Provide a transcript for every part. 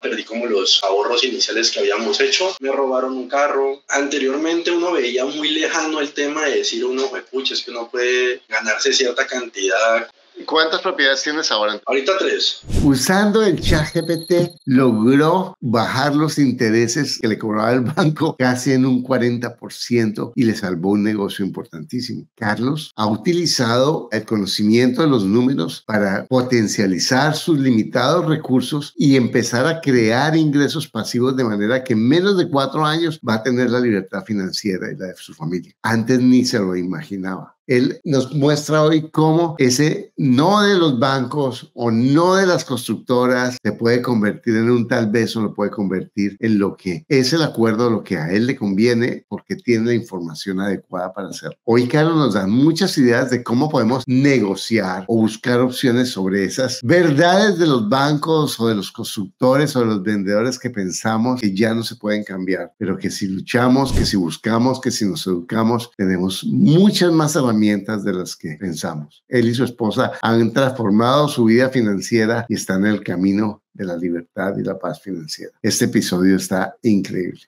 perdí como los ahorros iniciales que habíamos hecho, me robaron un carro. Anteriormente uno veía muy lejano el tema de decir uno, pucha, es que uno puede ganarse cierta cantidad. ¿Cuántas propiedades tienes ahora? Ahorita 3. Usando el ChatGPT logró bajar los intereses que le cobraba el banco casi en un 40% y le salvó un negocio importantísimo. Carlos ha utilizado el conocimiento de los números para potencializar sus limitados recursos y empezar a crear ingresos pasivos de manera que en menos de 4 años va a tener la libertad financiera y la de su familia. Antes ni se lo imaginaba. Él nos muestra hoy cómo ese no de los bancos o no de las constructoras se puede convertir en un tal vez o lo puede convertir en lo que es el acuerdo, lo que a él le conviene porque tiene la información adecuada para hacerlo. Hoy Carlos nos da muchas ideas de cómo podemos negociar o buscar opciones sobre esas verdades de los bancos o de los constructores o de los vendedores que pensamos que ya no se pueden cambiar, pero que si luchamos, que si buscamos, que si nos educamos, tenemos muchas más herramientas de las que pensamos. Él y su esposa han transformado su vida financiera y están en el camino de la libertad y la paz financiera. Este episodio está increíble.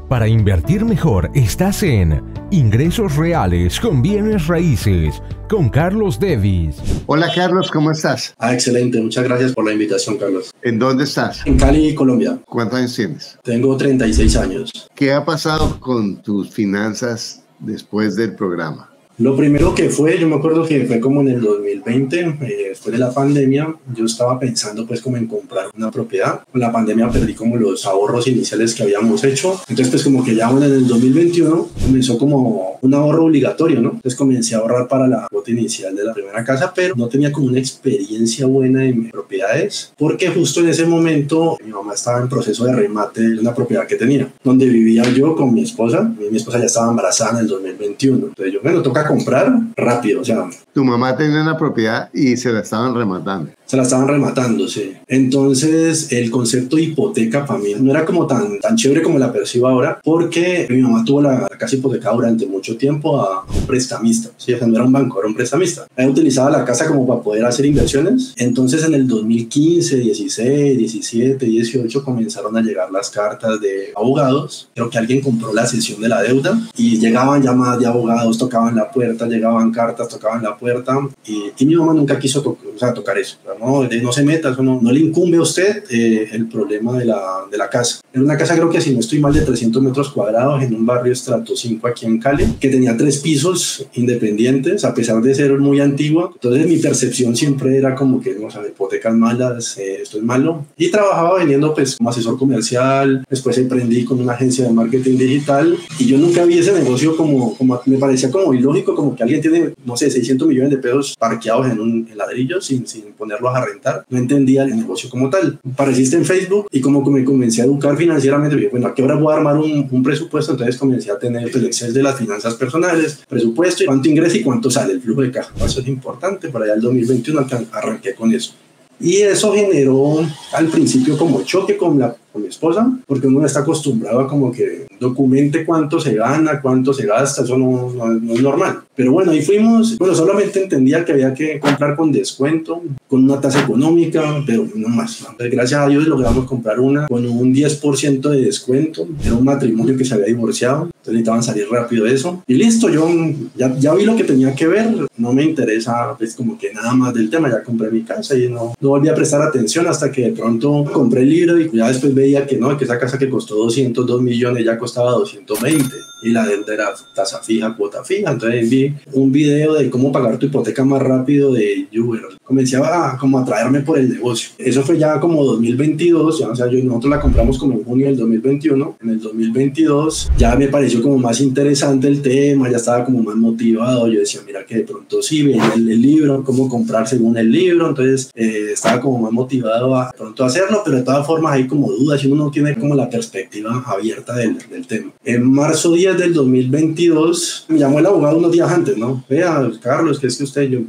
Para invertir mejor, estás en Ingresos Reales con Bienes Raíces con Carlos Devis. Hola Carlos, ¿cómo estás? Excelente, muchas gracias por la invitación, Carlos. ¿En dónde estás? En Cali, Colombia. ¿Cuántos años tienes? Tengo 36 años. ¿Qué ha pasado con tus finanzas después del programa? Lo primero que fue, yo me acuerdo que fue como en el 2020, después de la pandemia, yo estaba pensando pues como en comprar una propiedad. Con la pandemia perdí como los ahorros iniciales que habíamos hecho. Entonces pues como que ya bueno, en el 2021 comenzó como un ahorro obligatorio, ¿no? Entonces comencé a ahorrar para la cuota inicial de la primera casa, pero no tenía como una experiencia buena en propiedades, porque justo en ese momento mi mamá estaba en proceso de remate de una propiedad que tenía, donde vivía yo con mi esposa. Mi esposa ya estaba embarazada en el 2021. Entonces yo, bueno, toca comprar rápido, o sea. Tu mamá tenía una propiedad y se la estaban rematando. Se la estaban rematando, sí. Entonces, el concepto de hipoteca para mí no era como tan chévere como la percibo ahora, porque mi mamá tuvo la casa hipotecada durante mucho tiempo a un prestamista. Sí, o sea, no era un banco, era un prestamista. Ella utilizaba la casa como para poder hacer inversiones. Entonces, en el 2015, 16, 17, 18 comenzaron a llegar las cartas de abogados. Creo que alguien compró la cesión de la deuda y llegaban llamadas de abogados, tocaban la puerta, llegaban cartas, tocaban la puerta y mi mamá nunca quiso tocar eso. No se meta, eso no le incumbe a usted el problema de la casa. Era una casa, creo que si no estoy mal, de 300 metros cuadrados en un barrio estrato 5 aquí en Cali, que tenía 3 pisos independientes, a pesar de ser muy antigua. Entonces mi percepción siempre era como que, o sea, hipotecas malas, esto es malo. Y trabajaba vendiendo pues como asesor comercial, después emprendí con una agencia de marketing digital y yo nunca vi ese negocio como me parecía como ilógico, como que alguien tiene, no sé, 600 millones de pesos parqueados en ladrillo sin ponerlos a rentar. No entendía el negocio como tal. Apareciste en Facebook y como que me comencé a educar financieramente, dije, bueno, ¿a qué hora voy a armar un presupuesto? Entonces comencé a tener el Excel de las finanzas personales, presupuesto y cuánto ingresa y cuánto sale, el flujo de caja. Eso es importante. Para allá el 2021 arranqué con eso. Y eso generó al principio como choque con mi esposa, porque uno está acostumbrado a como que documente cuánto se gana, cuánto se gasta, eso no es normal. Pero bueno, ahí fuimos, bueno, solamente entendía que había que comprar con descuento, con una tasa económica, pero no más. Entonces, gracias a Dios logramos comprar una con un 10% de descuento. Era un matrimonio que se había divorciado, entonces necesitaban salir rápido de eso. Y listo, yo ya vi lo que tenía que ver, no me interesa pues como que nada más del tema, ya compré mi casa y no volví a prestar atención hasta que de pronto compré el libro y ya después veía que no, que esa casa que costó 202 millones ya costaba 220 y la deuda era tasa fija, cuota fija. Entonces vi un video de cómo pagar tu hipoteca más rápido de Uber. Comencé a traerme por el negocio. Eso fue ya como 2022, ya, o sea, nosotros la compramos como en junio del 2021. En el 2022 ya me pareció como más interesante el tema, ya estaba como más motivado. Yo decía, mira que de pronto sí, veía el libro, cómo comprar según el libro. Entonces estaba como más motivado a de pronto hacerlo, pero de todas formas hay como dudas y uno no tiene como la perspectiva abierta del tema. En marzo 10 10 del 2022, me llamó el abogado unos días antes, ¿no? Vea, Carlos, que es que usted, yo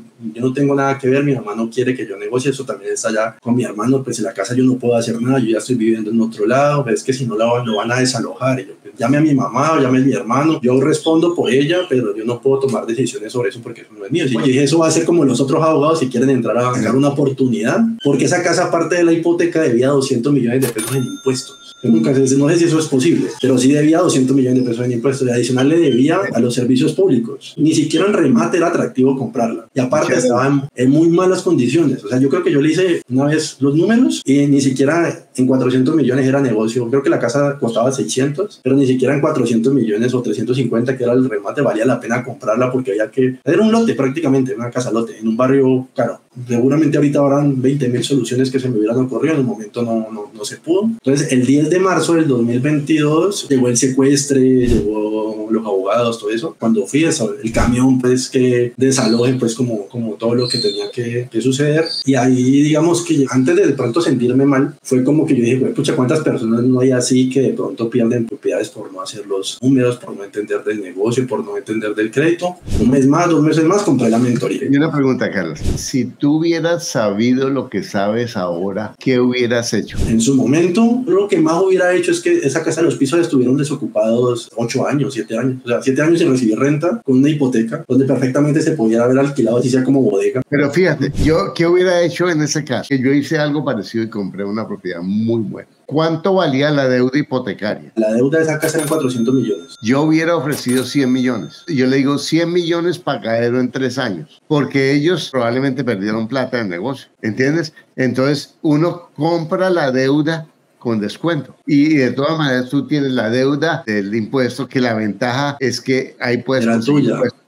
no tengo nada que ver, mi mamá no quiere que yo negocie, eso también está allá con mi hermano, pues en la casa yo no puedo hacer nada, yo ya estoy viviendo en otro lado, es que si no lo van a desalojar. Y yo, pues, llame a mi mamá o llame a mi hermano, yo respondo por ella, pero yo no puedo tomar decisiones sobre eso porque eso no es mío. Y dije, eso va a ser como los otros abogados si quieren entrar a ganar una oportunidad, porque esa casa, aparte de la hipoteca, debía 200 millones de pesos en impuestos. Yo nunca sé, no sé si eso es posible, pero sí debía 200 millones de pesos en impuestos y adicional le debía a los servicios públicos. Ni siquiera en remate era atractivo comprarla. Y aparte estaba en muy malas condiciones. O sea, yo creo que yo le hice una vez los números y ni siquiera en 400 millones era negocio. Creo que la casa costaba 600, pero ni siquiera en 400 millones o 350, que era el remate, valía la pena comprarla porque había que... Era un lote prácticamente, una casa lote, en un barrio caro. Seguramente ahorita habrán 20.000 soluciones que se me hubieran ocurrido, en el momento no se pudo. Entonces, el 10 de marzo del 2022 llegó el secuestre, llegó los abogados, todo eso. Cuando fui, el camión, pues, que desaloje, pues, como todo lo que tenía que suceder. Y ahí, digamos que antes de pronto sentirme mal, fue como que yo dije, pucha, ¿cuántas personas no hay así que de pronto pierden propiedades por no hacer los números, por no entender del negocio, por no entender del crédito? Un mes más, 2 meses más, compré la mentoría. Y una pregunta, Carlos. Si tú hubieras sabido lo que sabes ahora, ¿qué hubieras hecho? En su momento, lo que más hubiera hecho es que esa casa de los pisos estuvieron desocupados 8 años, 7 años. O sea, 7 años sin recibir renta, con una hipoteca, donde perfectamente se pudiera haber alquilado, así sea como bodega. Pero fíjate, yo, ¿qué hubiera hecho en ese caso? Que yo hice algo parecido y compré una propiedad muy buena. ¿Cuánto valía la deuda hipotecaria? La deuda de esa casa eran 400 millones. Yo hubiera ofrecido 100 millones. Yo le digo 100 millones para caerlo en 3 años, porque ellos probablemente perdieron plata en el negocio, ¿entiendes? Entonces, uno compra la deuda con descuento. Y de todas maneras tú tienes la deuda del impuesto, que la ventaja es que ahí puedes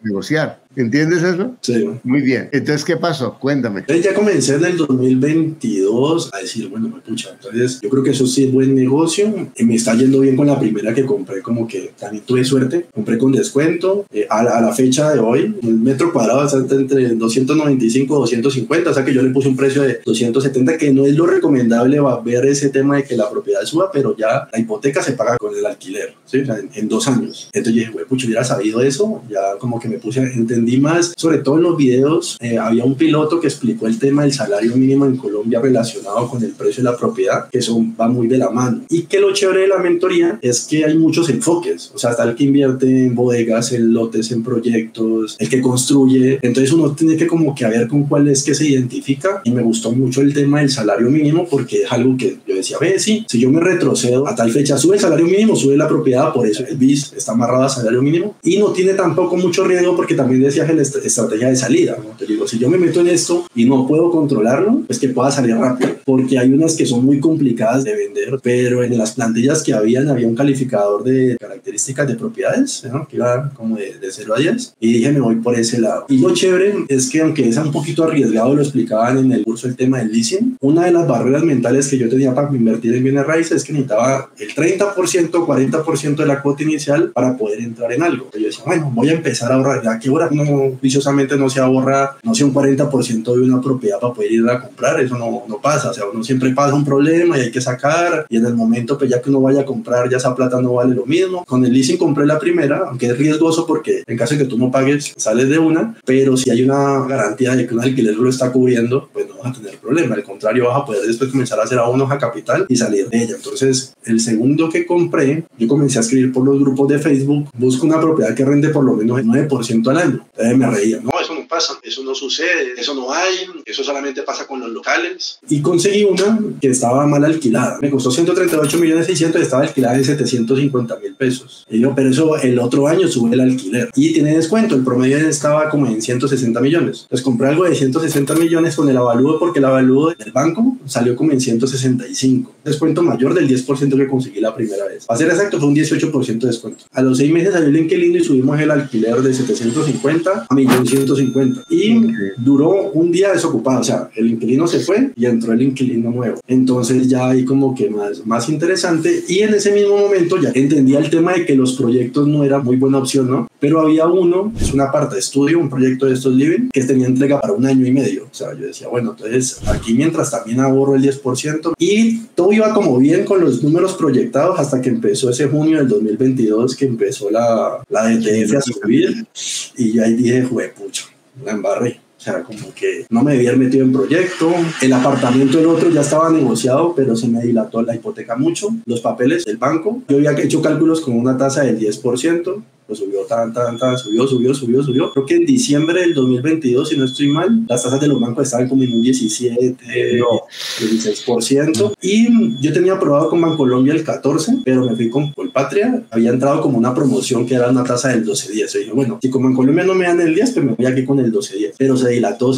negociar. ¿Entiendes eso? Sí. Muy bien. Entonces, ¿qué pasó? Cuéntame. Entonces ya comencé en el 2022 a decir, bueno, pucha, entonces yo creo que eso sí es buen negocio. Y me está yendo bien con la primera que compré, como que también tuve suerte. Compré con descuento. A la fecha de hoy, el metro cuadrado está entre 295 y 250, o sea que yo le puse un precio de 270, que no es lo recomendable, va a ver ese tema de que la propiedad suba, pero ya la hipoteca se paga con el alquiler, ¿sí? O sea, en 2 años. Entonces yo dije, pucha, hubiera sabido eso, ya como que me puse a entender más, sobre todo en los videos. Había un piloto que explicó el tema del salario mínimo en Colombia relacionado con el precio de la propiedad, que eso va muy de la mano. Y que lo chévere de la mentoría es que hay muchos enfoques, o sea, está el que invierte en bodegas, en lotes, en proyectos, el que construye. Entonces uno tiene que como que a ver con cuál es que se identifica, y me gustó mucho el tema del salario mínimo porque es algo que yo decía, ve, sí, si yo me retrocedo a tal fecha, sube el salario mínimo, sube la propiedad, por eso el BIS está amarrado a salario mínimo, y no tiene tampoco mucho riesgo porque también decía la estrategia de salida, ¿no? Te digo, si yo me meto en esto y no puedo controlarlo, pues que pueda salir rápido, porque hay unas que son muy complicadas de vender, pero en las plantillas que había un calificador de características de propiedades, ¿no? Que iba como de 0 a 10, y dije, me voy por ese lado. Y lo chévere es que, aunque es un poquito arriesgado, lo explicaban en el curso, el tema del leasing, una de las barreras mentales que yo tenía para invertir en bienes raíces es que necesitaba el 30%, 40% de la cuota inicial para poder entrar en algo. Yo decía, bueno, voy a empezar a ahorrar. ¿A qué hora? No, viciosamente no se ahorra, no sé, un 40% de una propiedad para poder ir a comprar. Eso no pasa. O sea, uno siempre pasa un problema y hay que sacar, y en el momento, pues ya que uno vaya a comprar, ya esa plata no vale lo mismo. Con el leasing compré la primera, aunque es riesgoso porque en caso de que tú no pagues, sales de una, pero si hay una garantía de que un alquiler lo está cubriendo, pues no vas a tener problema. Al contrario, vas a poder después comenzar a hacer abonos a capital y salir de ella. Entonces, el segundo que compré, yo comencé a escribir por los grupos de Facebook, busco una propiedad que rente por lo menos el 9% al año. Entonces me reía, no, eso no pasa, eso no sucede, eso no hay, eso solamente pasa con los locales. Y conseguí una que estaba mal alquilada. Me costó 138.600.000 y estaba alquilada en 750.000 pesos. Y yo, pero eso el otro año sube el alquiler y tiene descuento. El promedio estaba como en 160 millones. Entonces compré algo de 160 millones con el avalúo, porque el avalúo del banco salió como en 165. Descuento mayor del 10% que conseguí la primera vez. Para ser exacto, fue un 18% de descuento. A los 6 meses salió el inquilino y subimos el alquiler de 750 a 1.150.000. 50. Y duró un día desocupado, o sea, el inquilino se fue y entró el inquilino nuevo. Entonces ya ahí como que más interesante, y en ese mismo momento ya entendía el tema de que los proyectos no era muy buena opción, ¿no? Pero había uno, es una parte de estudio, un proyecto de estos living, que tenía entrega para 1 año y medio. O sea, yo decía, bueno, entonces aquí mientras también ahorro el 10%, y todo iba como bien con los números proyectados hasta que empezó ese junio del 2022, que empezó la DTF a subir, y yo ahí dije, juepucha, la embarré. O sea, como que no me debía haber metido en proyecto. El apartamento del otro ya estaba negociado, pero se me dilató la hipoteca mucho. Los papeles del banco, yo había hecho cálculos con una tasa del 10%. Pues subió, subió. Creo que en diciembre del 2022, si no estoy mal, las tasas de los bancos estaban como en un 16%. Y yo tenía aprobado con Bancolombia el 14%, pero me fui con Colpatria. Había entrado como una promoción que era una tasa del 12.10. Y dije, bueno, si con Bancolombia no me dan el 10, pues me voy aquí con el 12.10. Pero se dilató.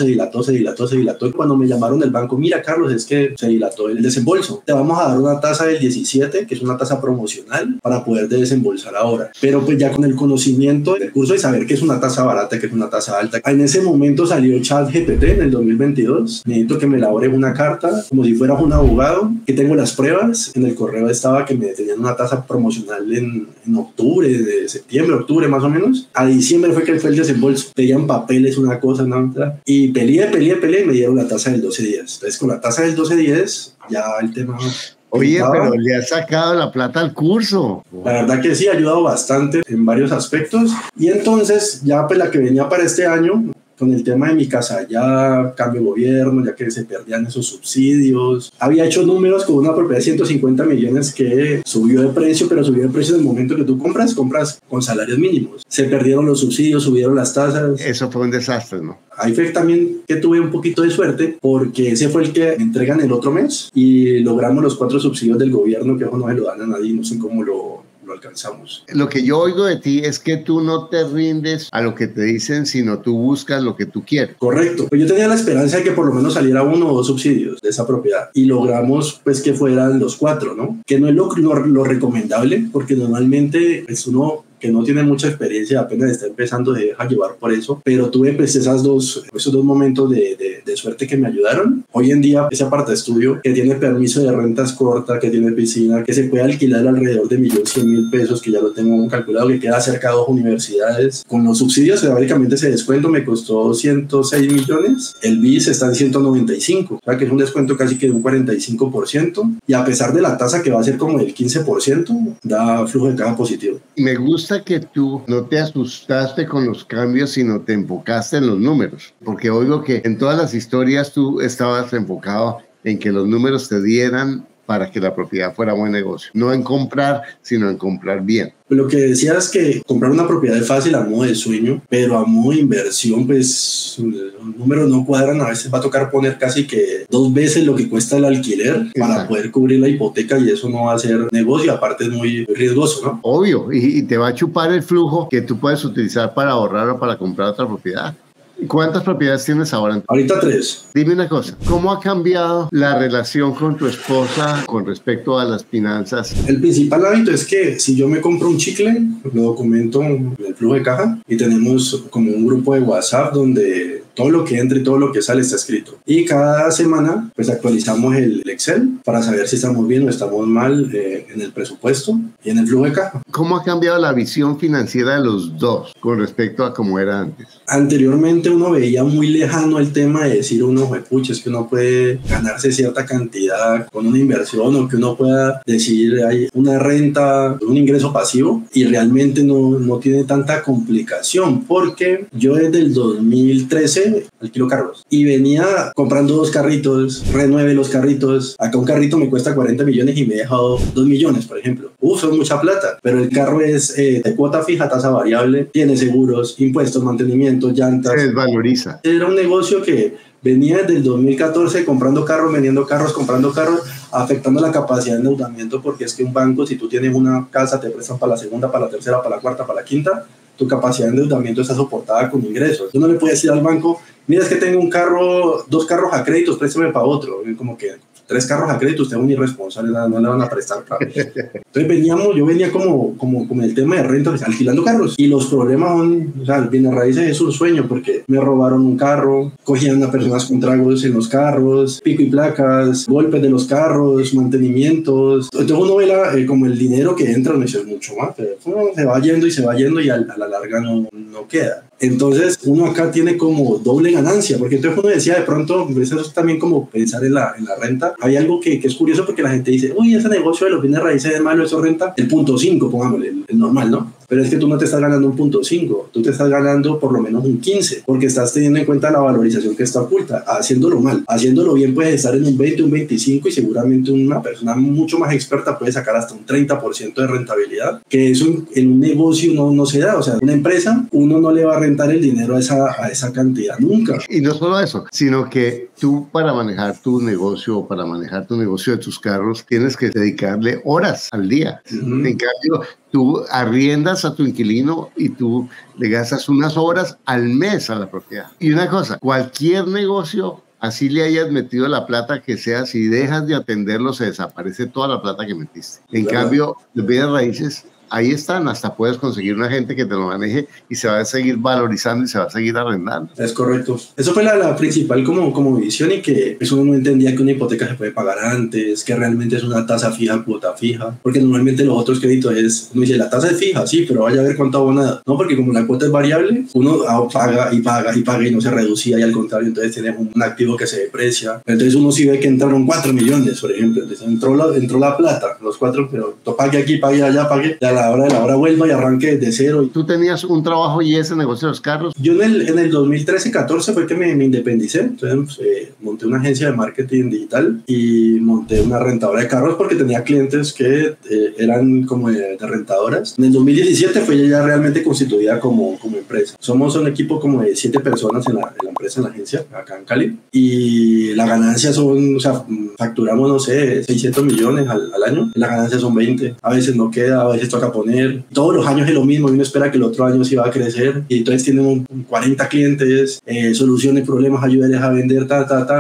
Y cuando me llamaron del banco, mira, Carlos, es que se dilató el desembolso. Te vamos a dar una tasa del 17, que es una tasa promocional, para poder desembolsar ahora. Pero pues ya con el conocimiento del curso y saber que es una tasa barata, que es una tasa alta. En ese momento salió ChatGPT en el 2022. Necesito que me elabore una carta como si fueras un abogado, que tengo las pruebas. En el correo estaba que me tenían una tasa promocional en octubre, de septiembre, octubre más o menos. A diciembre fue que fue el desembolso. Pedían papeles, una cosa, una otra. Y peleé, y me dieron la tasa del 12.10. Entonces con la tasa del 12.10 ya el tema... Oye, pero le has sacado la plata al curso. La verdad que sí, ha ayudado bastante en varios aspectos. Y entonces, ya pues la que venía para este año, con el tema de mi casa, ya cambio de gobierno, ya que se perdían esos subsidios. Había hecho números con una propiedad de 150 millones que subió de precio, pero subió de precio en el momento que tú compras con salarios mínimos. Se perdieron los subsidios, subieron las tasas. Eso fue un desastre, ¿no? Ahí fue también que tuve un poquito de suerte, porque ese fue el que me entregan el otro mes y logramos los 4 subsidios del gobierno, que eso no se lo dan a nadie, no sé cómo lo alcanzamos. Lo que yo oigo de ti es que tú no te rindes a lo que te dicen, sino tú buscas lo que tú quieres. Correcto. Pues yo tenía la esperanza de que por lo menos saliera 1 o 2 subsidios de esa propiedad y logramos pues que fueran los 4, ¿no? Que no es lo recomendable, porque normalmente es uno que no tiene mucha experiencia, apenas está empezando, se deja llevar por eso, pero tuve pues esos dos momentos de suerte que me ayudaron. Hoy en día ese aparte estudio que tiene permiso de rentas corta, que tiene piscina, que se puede alquilar alrededor de 1.100.000 pesos, que ya lo tengo calculado, que queda cerca de 2 universidades. Con los subsidios, teóricamente ese descuento me costó 106 millones, el BIS está en 195, o sea que es un descuento casi que de un 45%, y a pesar de la tasa que va a ser como del 15%, da flujo de caja positivo. Me gusta que tú no te asustaste con los cambios, sino te enfocaste en los números, porque oigo que en todas las historias tú estabas enfocado en que los números te dieran para que la propiedad fuera buen negocio, no en comprar, sino en comprar bien. Lo que decía es que comprar una propiedad es fácil a modo de sueño, pero a modo de inversión, pues los números no cuadran. A veces va a tocar poner casi que 2 veces lo que cuesta el alquiler. Exacto. Para poder cubrir la hipoteca, y eso no va a ser negocio, aparte es muy riesgoso, ¿no? Obvio, y te va a chupar el flujo que tú puedes utilizar para ahorrar o para comprar otra propiedad. ¿Cuántas propiedades tienes ahora? Ahorita 3. Dime una cosa, ¿cómo ha cambiado la relación con tu esposa con respecto a las finanzas? El principal hábito es que si yo me compro un chicle, lo documento en el flujo de caja, y tenemos como un grupo de WhatsApp donde todo lo que entra y todo lo que sale está escrito. Y cada semana pues actualizamos el Excel para saber si estamos bien o estamos mal en el presupuesto y en el flujo de caja. ¿Cómo ha cambiado la visión financiera de los dos con respecto a cómo era antes? Anteriormente uno veía muy lejano el tema de decir uno, pucha, es que uno puede ganarse cierta cantidad con una inversión, o que uno pueda decir hay una renta, un ingreso pasivo, y realmente no tiene tanta complicación, porque yo desde el 2013 alquilo carros y venía comprando 2 carritos, renueve los carritos. Acá un carrito me cuesta 40 millones y me he dejado 2 millones, por ejemplo. Son mucha plata, pero el carro es de cuota fija, tasa variable, tiene seguros, impuestos, mantenimiento, llantas. Se desvaloriza. Era un negocio que venía desde el 2014 comprando carros, vendiendo carros, comprando carros, afectando la capacidad de endeudamiento, porque es que un banco, si tú tienes una casa, te prestan para la segunda, para la tercera, para la cuarta, para la quinta. Tu capacidad de endeudamiento está soportada con ingresos. Tú no le puedes decir al banco, mira, es que tengo 2 carros a créditos, préstame para otro. Como que 3 carros a crédito, usted es un irresponsable, no le van a prestar plata. Entonces yo venía como el tema de renta, pues, alquilando carros, y los problemas son, o sea, el bienes raíces es un sueño, porque me robaron un carro, cogían a personas con tragos en los carros, pico y placas, golpes de los carros, mantenimientos. Entonces uno ve como el dinero que entra, no es mucho más, pero uno se va yendo y a la larga no queda. Entonces uno acá tiene como doble ganancia, porque entonces uno decía de pronto, eso es también como pensar en la renta. Hay algo que es curioso, porque la gente dice, uy, ese negocio de los bienes raíces es malo, eso renta el 0.5, pongámosle, el normal, ¿no? Pero es que tú no te estás ganando un 0.5, tú te estás ganando por lo menos un 15, porque estás teniendo en cuenta la valorización que está oculta, haciéndolo mal. Haciéndolo bien puedes estar en un 20, un 25, y seguramente una persona mucho más experta puede sacar hasta un 30% de rentabilidad, que eso en un negocio no se da. O sea, una empresa, uno no le va a rentar el dinero a esa cantidad nunca. Y no solo eso, sino que tú, para manejar tu negocio de tus carros, tienes que dedicarle horas al día. En cambio, tú arriendas a tu inquilino y tú le gastas unas horas al mes a la propiedad. Y una cosa, cualquier negocio, así le hayas metido la plata que sea, si dejas de atenderlo, se desaparece toda la plata que metiste. En cambio, los bienes raíces, ahí están, hasta puedes conseguir una gente que te lo maneje y se va a seguir valorizando y se va a seguir arrendando. Es correcto. Eso fue la principal como visión, y que uno no entendía que una hipoteca se puede pagar antes, que realmente es una tasa fija, cuota fija, porque normalmente los otros créditos uno dice, la tasa es fija, sí, pero vaya a ver cuánto abonada. No, porque como la cuota es variable, uno paga y no se reducía, y al contrario, entonces tiene un activo que se deprecia. Entonces uno sí ve que entraron 4 millones, por ejemplo. Entonces entró la plata, los 4, pero pague aquí, pague allá, pague. A la hora vuelva y arranque desde cero. ¿Tú tenías un trabajo y ese negocio de los carros? Yo en el 2013-14 fue que me independicé. Entonces monté una agencia de marketing digital y monté una rentadora de carros, porque tenía clientes que eran como de rentadoras. En el 2017 fue ya realmente constituida como empresa. Somos un equipo como de 7 personas en la empresa, en la agencia, acá en Cali. Y la ganancia facturamos, no sé, 600 millones al año. Y la ganancia son 20. A veces no queda, a veces toca poner. Todos los años es lo mismo, y uno espera que el otro año sí va a crecer, y entonces tienen 40 clientes, soluciones problemas, ayudarles a vender,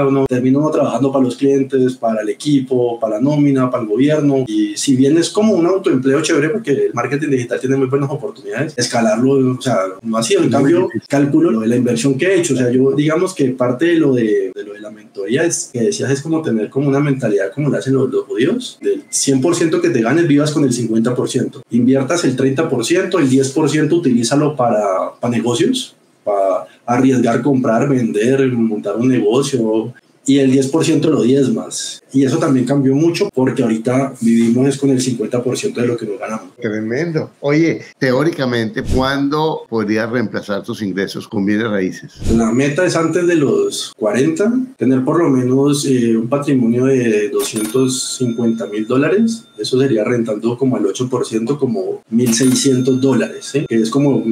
uno termina trabajando para los clientes, para el equipo, para la nómina, para el gobierno. Y si bien es como un autoempleo chévere, porque el marketing digital tiene muy buenas oportunidades, escalarlo, o sea, no ha sido. En cambio, cálculo lo de la inversión que he hecho. O sea, yo digamos que parte de lo de la mentoría que decías es como tener como una mentalidad como la hacen los judíos, del 100% que te ganes, vivas con el 50%. Inviertas el 30%, el 10% utilízalo para negocios, para arriesgar, comprar, vender, montar un negocio, y el 10% lo diezmas. Y eso también cambió mucho, porque ahorita vivimos con el 50% de lo que nos ganamos. Tremendo. Oye, teóricamente, ¿cuándo podrías reemplazar tus ingresos con bienes raíces? La meta es antes de los 40, tener por lo menos un patrimonio de $250,000. Eso sería rentando como al 8%, como $1,600, ¿sí? Que es como,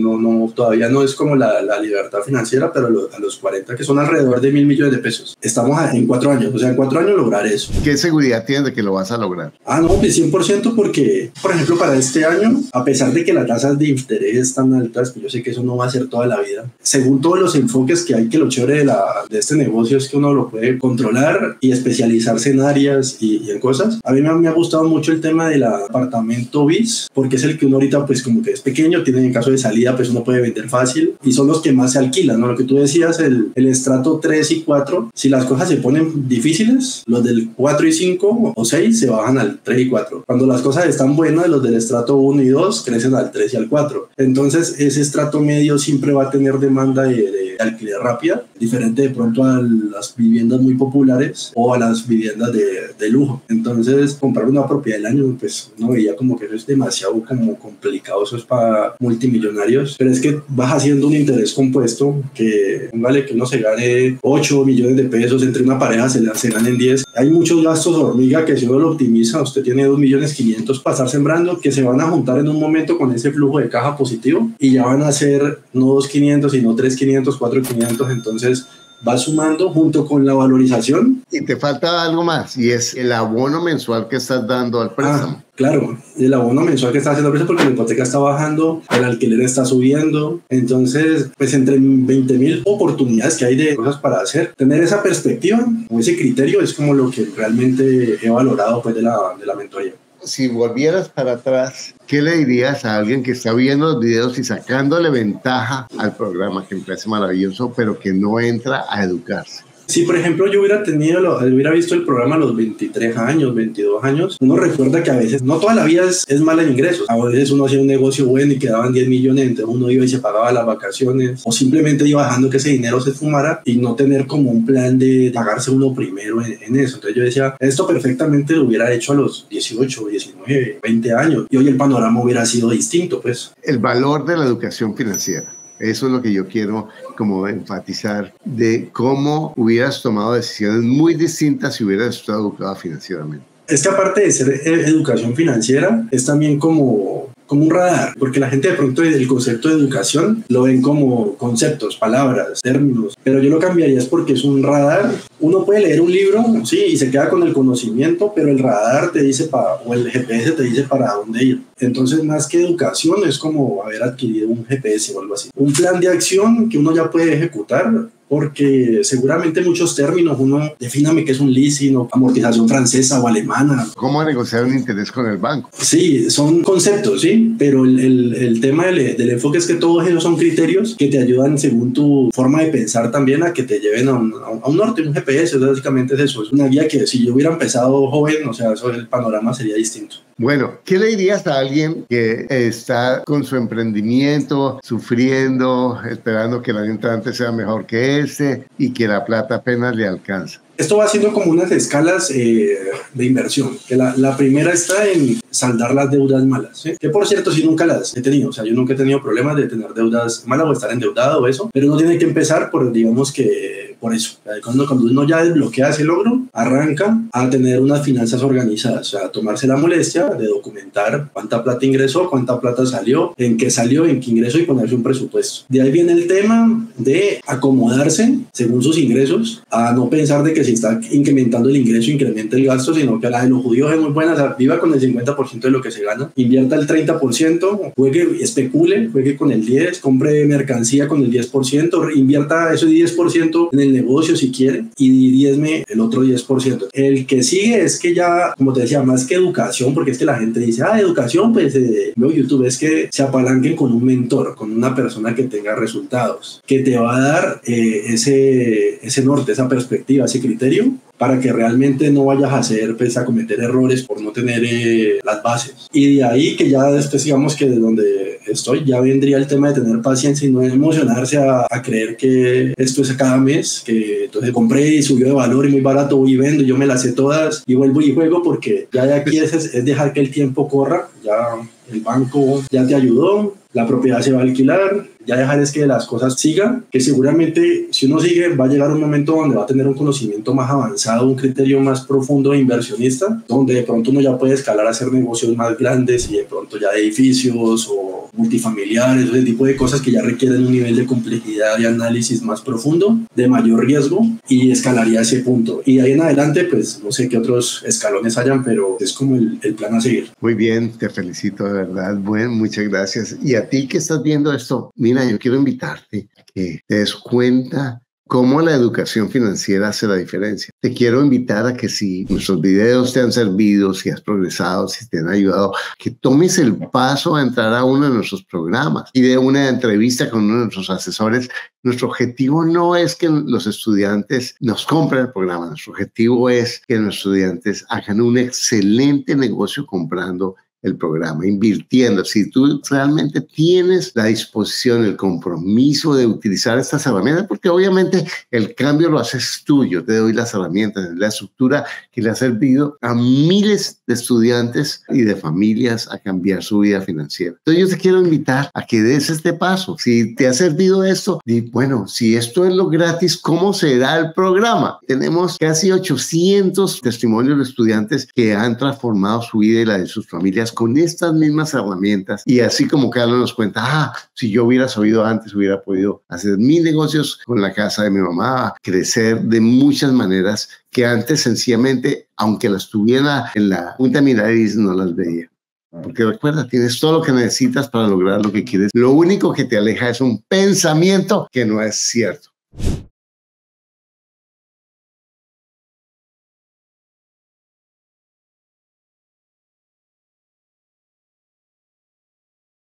todavía no es como la libertad financiera, pero a los 40, que son alrededor de $1,000 millones. Estamos en 4 años, o sea, en 4 años lograr eso. ¿Qué seguridad tienes de que lo vas a lograr? No, pues 100%, porque, por ejemplo, para este año, a pesar de que las tasas de interés están altas, pues yo sé que eso no va a ser toda la vida. Según todos los enfoques que hay, que lo chévere de este negocio es que uno lo puede controlar y especializarse en áreas y en cosas. A mí me ha gustado mucho el tema del apartamento bis, porque es el que uno ahorita, pues como que es pequeño, tiene en caso de salida, pues uno puede vender fácil, y son los que más se alquilan, ¿no? Lo que tú decías, el estrato 3 y 4, si las cosas se ponen difíciles, los del 4 y 5 o 6 se bajan al 3 y 4. Cuando las cosas están buenas, los del estrato 1 y 2 crecen al 3 y al 4. Entonces, ese estrato medio siempre va a tener demanda de alquiler rápida, diferente de pronto a las viviendas muy populares o a las viviendas de lujo. Entonces, comprar una propiedad del año, pues uno veía como que eso es demasiado como complicado, eso es para multimillonarios, pero es que vas haciendo un interés compuesto que, vale, que uno se gane 8 millones de pesos, entre una pareja se ganen 10. Hay muchos gastos hormiga que si uno lo optimiza, usted tiene 2.500.000 para estar sembrando, que se van a juntar en un momento con ese flujo de caja positivo, y ya van a ser no 2.500 sino 3.500, 4.500. Entonces va sumando junto con la valorización. Y te falta algo más, y es el abono mensual que estás dando al préstamo. Claro, el abono mensual que está haciendo el préstamo porque la hipoteca está bajando, el alquiler está subiendo. Entonces, pues entre 20.000 oportunidades que hay de cosas para hacer, tener esa perspectiva o ese criterio es como lo que realmente he valorado pues de la mentoría. Si volvieras para atrás, ¿qué le dirías a alguien que está viendo los videos y sacándole ventaja al programa, que me parece maravilloso, pero que no entra a educarse? Si, por ejemplo, yo hubiera visto el programa a los 23 años, 22 años, uno recuerda que a veces, no toda la vida es mala en ingresos. A veces uno hacía un negocio bueno y quedaban 10 millones, entonces uno iba y se pagaba las vacaciones, o simplemente iba dejando que ese dinero se fumara y no tener como un plan de pagarse uno primero en eso. Entonces yo decía, esto perfectamente lo hubiera hecho a los 18, 19, 20 años y hoy el panorama hubiera sido distinto, pues. El valor de la educación financiera. Eso es lo que yo quiero como enfatizar, de cómo hubieras tomado decisiones muy distintas si hubieras estado educado financieramente. Es que aparte de ser educación financiera, es también como un radar, porque la gente de pronto el concepto de educación lo ven como conceptos, palabras, términos, pero yo lo cambiaría es porque es un radar. Uno puede leer un libro, sí, y se queda con el conocimiento, pero el radar te dice o el GPS te dice para dónde ir. Entonces, más que educación, es como haber adquirido un GPS o algo así. Un plan de acción que uno ya puede ejecutar, porque seguramente muchos términos, defíname qué es un leasing o amortización francesa o alemana. ¿Cómo negociar un interés con el banco? Sí, son conceptos, sí, pero el tema del enfoque es que todos esos son criterios que te ayudan según tu forma de pensar también a que te lleven a un norte, un GPS. Básicamente es eso, es una guía que si yo hubiera empezado joven, o sea, eso, el panorama sería distinto. Bueno, ¿qué le dirías a alguien que está con su emprendimiento, sufriendo, esperando que el año entrante sea mejor que y que la plata apenas le alcanza? Esto va haciendo como unas escalas de inversión. Que la primera está en saldar las deudas malas, ¿sí? Que por cierto, sí, nunca las he tenido. O sea, yo nunca he tenido problemas de tener deudas malas o estar endeudado o eso. Pero uno tiene que empezar por, digamos que, por eso. Cuando uno ya desbloquea ese logro, arranca a tener unas finanzas organizadas. O sea, tomarse la molestia de documentar cuánta plata ingresó, cuánta plata salió, en qué ingresó y ponerse un presupuesto. De ahí viene el tema de acomodarse según sus ingresos, a no pensar de que si está incrementando el ingreso, incrementa el gasto, sino que la de los judíos es muy buena. O sea, viva con el 50% de lo que se gana, invierta el 30%, especule, juegue con el 10%, compre mercancía con el 10%, invierta ese 10% en el negocio si quiere y diezme el otro 10%. El que sigue es que ya, como te decía, más que educación, porque es que la gente dice, educación, pues veo YouTube, es que se apalanquen con un mentor, con una persona que tenga resultados, que te va a dar ese norte, esa perspectiva, ese criterio, para que realmente no vayas a cometer errores por no tener las bases. Y de ahí que ya después, digamos que de donde estoy, ya vendría el tema de tener paciencia y no emocionarse a creer que esto es cada mes, que entonces compré y subió de valor y muy barato, voy y vendo, yo me las sé todas y vuelvo y juego, porque ya de aquí es dejar que el tiempo corra. Ya el banco ya te ayudó, la propiedad se va a alquilar, ya dejar es que las cosas sigan, que seguramente si uno sigue va a llegar un momento donde va a tener un conocimiento más avanzado, un criterio más profundo de inversionista, donde de pronto uno ya puede escalar a hacer negocios más grandes y de pronto ya de edificios o multifamiliares, ese tipo de cosas que ya requieren un nivel de complejidad y análisis más profundo, de mayor riesgo, y escalaría a ese punto. Y de ahí en adelante, pues no sé qué otros escalones hayan, pero es como el plan a seguir. Muy bien, te felicito de verdad. Bueno, muchas gracias. Y a ti que estás viendo esto, mira, yo quiero invitarte a que te des cuenta cómo la educación financiera hace la diferencia. Te quiero invitar a que si nuestros videos te han servido, si has progresado, si te han ayudado, que tomes el paso a entrar a uno de nuestros programas y de una entrevista con uno de nuestros asesores. Nuestro objetivo no es que los estudiantes nos compren el programa, nuestro objetivo es que los estudiantes hagan un excelente negocio comprando el programa, invirtiendo. Si tú realmente tienes la disposición, el compromiso de utilizar estas herramientas, porque obviamente el cambio lo haces tú, yo te doy las herramientas, la estructura que le ha servido a miles de estudiantes y de familias a cambiar su vida financiera. Entonces yo te quiero invitar a que des este paso. Si te ha servido esto, di, bueno, si esto es lo gratis, ¿cómo será el programa? Tenemos casi 800 testimonios de estudiantes que han transformado su vida y la de sus familias días con estas mismas herramientas. Y así como Carlos nos cuenta, si yo hubiera sabido antes, hubiera podido hacer mis negocios con la casa de mi mamá, crecer de muchas maneras que antes sencillamente, aunque las tuviera en la punta de mi nariz, no las veía. Porque recuerda, tienes todo lo que necesitas para lograr lo que quieres. Lo único que te aleja es un pensamiento que no es cierto.